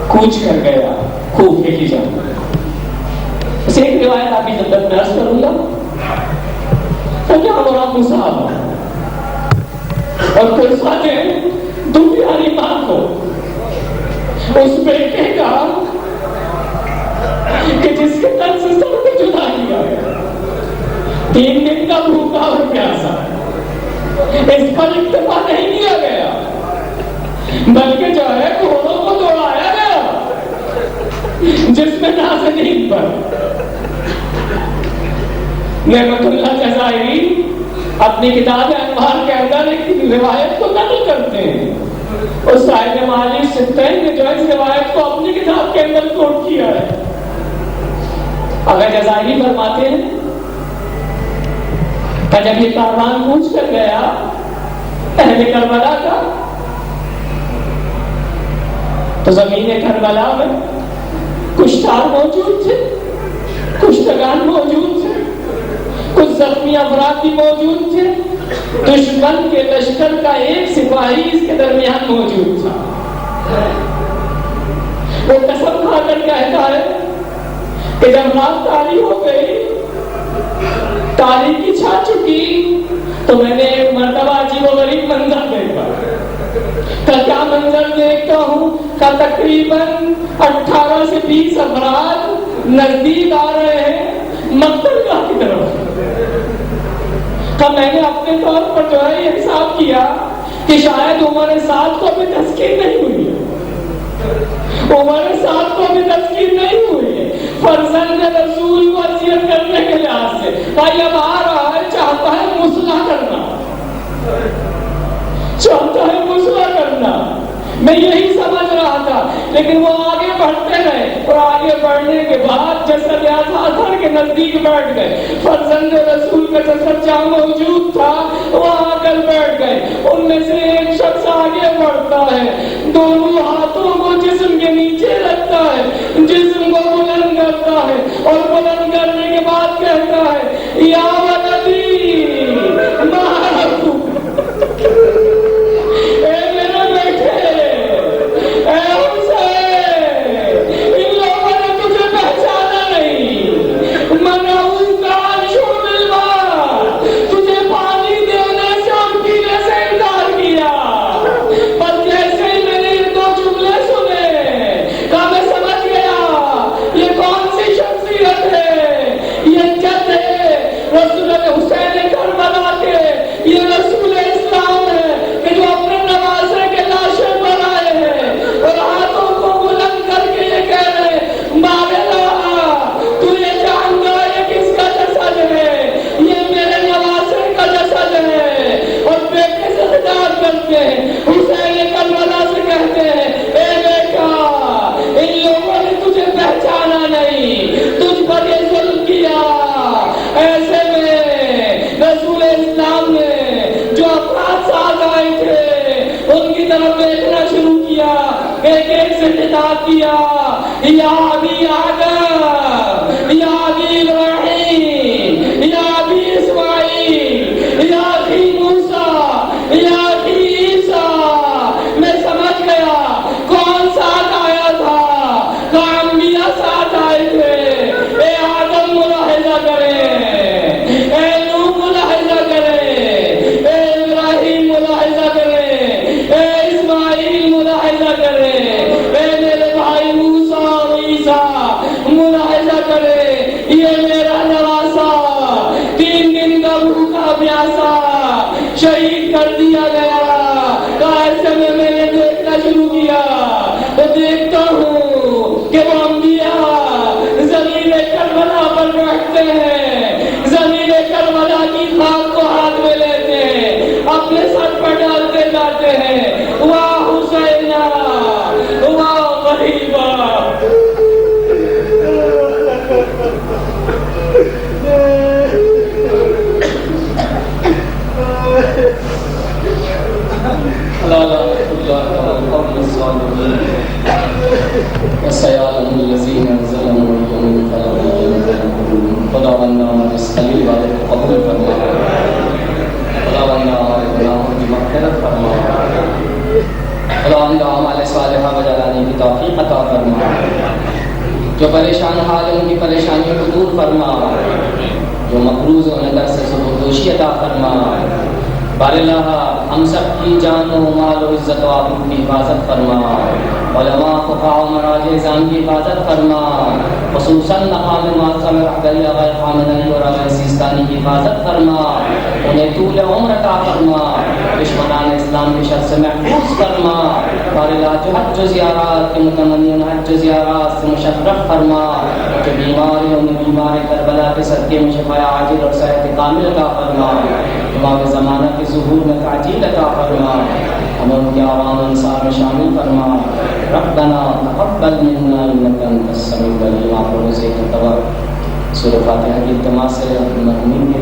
کوچ کر گیا کوفے کی جانب. اسے ایک روایت آپ کی خدمت میں عرض کروں گا. اور آپ مصعب اور کوئی ساتھ دو پیاری ماں کو اس بیٹے کا کہ جس کے تن سے سب کو جدا کیا 3 دن کا بھوکا اور پیاسا, اس پر اکتفا نہیں کیا گیا بلکہ جو ہے گھوڑوں کو دوڑایا گیا جس میں نازنین پر. نعمت اللہ جزائری اپنی کتاب انوار کے اندر ایک روایت کو نقل کرتے ہیں. اور صاحب معالی سبتین نے جو اس روایت کو اپنی کتاب کے اندر کوٹ کیا ہے. اگر جزائری فرماتے ہیں کہ جب یہ کاروان کوچ کر گیا اہل کربلا کا تو زمین کربلا میں کشتار موجود تھے, کشتگان موجود تھے, کچھ زخمی افراد بھی موجود تھے. دشمن کے لشکر کا ایک سپاہی اس کے درمیان موجود تھا. وہ قسم کھا کر کہتا ہے کہ جب رات تاری ہو گئی, تاریخی چھا چکی, تو میں نے ایک مرتبہ عجیب و غریب منظر دیکھا. کیا منظر دیکھتا ہوں کہ تقریباً 18 سے 20 افراد نزدیک آ رہے ہیں مقتل گاہ کی طرف. تو میں نے اپنے طور پر جو ہے یہ حساب کیا کہ شاید عمر 7 کو بھی تسکین نہیں ہوئی ہے, عمر 7 کو بھی تسکین نہیں ہوئی ہے. فرزند رسول کو اذیت کرنے کے لحاظ سے بھائی اب آ رہا ہے, چاہتا ہے مصلح کرنا, چاہتا ہے مصلح کرنا. میں یہی سمجھ رہا تھا, لیکن وہ آگے بڑھتے گئے اور آگے بڑھنے کے بعد جسد اثر کے نزدیک بیٹھ گئے. فرزند رسول کا جسد جہاں موجود تھا وہاں آ کر بیٹھ گئے. ان میں سے ایک شخص آگے بڑھتا ہے, دونوں ہاتھوں کو جسم کے نیچے رکھتا ہے, جسم کو بلند کرتا ہے اور بلند کرنے کے بعد کہتا ہے یا ولدی مارو, حسین کربلا کے یہ رسول اسلام ہے کہ جو اپنے نواسے کے ادا کیا، یا ابی آدم، یا ابی ابراہیم، یا ابی اسماعیل، یا اخی موسیٰ، یا اخی عیسیٰ. میں سمجھ گیا کون ساتھ آیا تھا، کہاں انبیاء ساتھ آئے تھے. اے آدم ملاحظہ کریں، اے نوح ملاحظہ کریں، اے ابراہیم ملاحظہ کریں، اے اسماعیل ملاحظہ کریں، اے میرے بھائی موسیٰ اور عیسیٰ ملاحظہ کریں. یہ میرا نواسا 3 دن کا بھوکا پیاسا شہید کر دیا گیا. ایسے میں نے دیکھنا شروع کیا تو دیکھتا ہوں کہ وہ انبیاء زمین کربلا پر بیٹھتے ہیں، زمین کربلا کی خاک کو ہاتھ میں لیتے ہیں، اپنے سر پر ڈالتے جاتے ہیں. واہ حسینا، واہ غریبا. خداوندہ اس خلیل والے کو قبول فرما، خداوندہ ہمارے گناہوں کی مغفرت فرما، خداوندہ اعمال صالحہ بجالانے کی توفیق عطا فرما. جو پریشان حال ہیں ان کی پریشانیوں کو دور فرما، جو مقروض ہیں نظر سے سبکدوشی عطا فرما. بار اللہ ہم سب کی جان و مال و عزت و آبرو کی حفاظت فرما، علماء فقہاء و مراجع ازام کی حفاظت فرما، خصوصاً مقام معظم رحبری آغا خامنہ علی اور آغا سیستانی کی حفاظت فرما. انہیں طول عمر عطا فرما، دشمنان اسلام کی شر سے محفوظ فرما. بار اللہ جو حج و زیارات کے متمنین حج و زیارات سے مشرف فرما، جو بیمار ہیں انہیں بیمار کربلا کے صدقے میں شفا عاجل اور صحت کامل عطا فرما. امام زمانہ کے ظہور میں تعجیل عطا فرما، ہمیں ان کے عوام انصار میں شامل فرما. ربنا تقبل منا انک انت السمیع العلیم. آپ لوگوں سے ایک مرتبہ سورہ فاتحہ کی التماس سے مرحومین کے